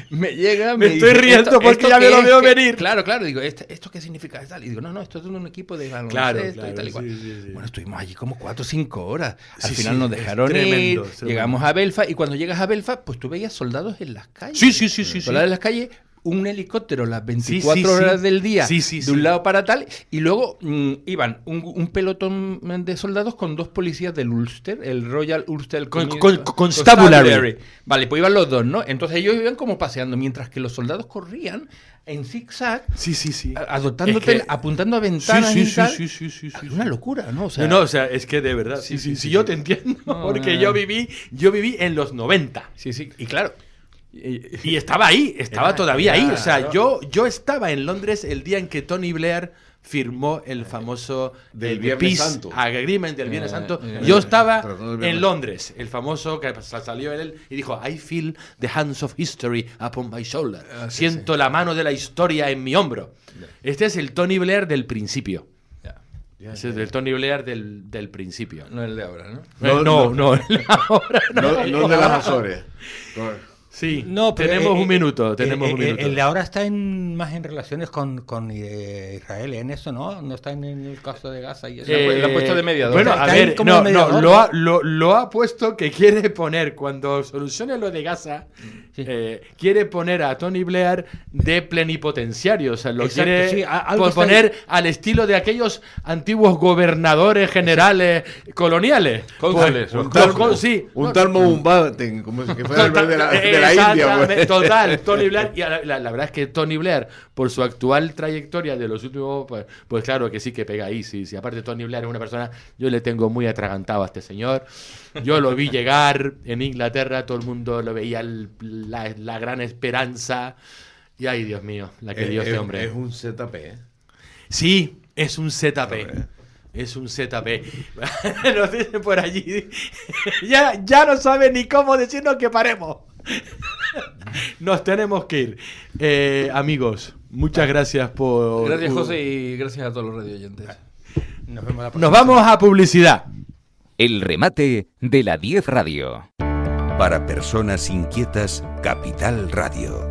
me llega...
Me estoy
dice,
riendo porque ya me lo veo venir.
Claro, digo, ¿esto qué significa? Y digo, no, esto es un equipo de baloncesto y tal y cual.
Sí.
Bueno, estuvimos allí como 4 o 5 horas. Al
Sí,
final nos dejaron
tremendo,
ir,
tremendo.
llegamos a Belfast, y cuando llegas a Belfast, pues tú veías soldados en las calles.
Sí.
Soldados en las calles, un helicóptero las 24 horas del día, de un lado para tal, y luego iban un pelotón de soldados con 2 policías del Ulster, el Royal Ulster
Constabulary.
Vale, pues iban los 2, ¿no? Entonces ellos iban como paseando, mientras que los soldados corrían en zigzag, apuntando a ventanas y tal.
Sí.
Una locura, ¿no? O sea,
No, es que de verdad, sí, yo te entiendo, porque yo viví en los 90.
Sí, y claro...
Y estaba ahí, todavía ahí. O sea,
claro.
yo estaba en Londres el día en que Tony Blair firmó el famoso
del Viernes Santo.
Agreement del Viernes Santo. Yo estaba en Londres, el famoso que salió él y dijo, I feel the hands of history upon my shoulder. Siento la mano de la historia en mi hombro. Este es el Tony Blair del principio. Ese es el Tony Blair del principio.
No el de ahora, ¿no?
No, el de ahora
no de las Azores.
Sí,
no,
tenemos un minuto.
El de ahora está más en relaciones con Israel, en eso, ¿no? No está en el caso de Gaza y eso.
Lo ha puesto de mediador.
Bueno, a ver,
mediador,
lo ha puesto que quiere poner, cuando solucione lo de Gaza, quiere poner a Tony Blair de plenipotenciario. O sea, lo quiere poner al estilo de aquellos antiguos gobernadores generales coloniales.
Cónsules.
Un tal Mountbatten, como si fuera el rey de la India. Pues.
Total, Tony Blair. Y la verdad es que Tony Blair, por su actual trayectoria de los últimos, pues claro que sí que pega ahí. Sí. Aparte, Tony Blair es una persona, yo le tengo muy atragantado a este señor. Yo lo vi llegar en Inglaterra, todo el mundo lo veía la gran esperanza. Y ay, Dios mío, la que dio este hombre.
Es un ZP, ¿eh?
Sí, es un ZP. Es un ZP. Nos dicen por allí. ya no sabe ni cómo decirnos que paremos. Nos tenemos que ir. Amigos, muchas gracias por...
Gracias, José, y gracias a todos los radioyentes.
Nos vamos a publicidad.
El remate de la 10 Radio.
Para personas inquietas, Capital Radio.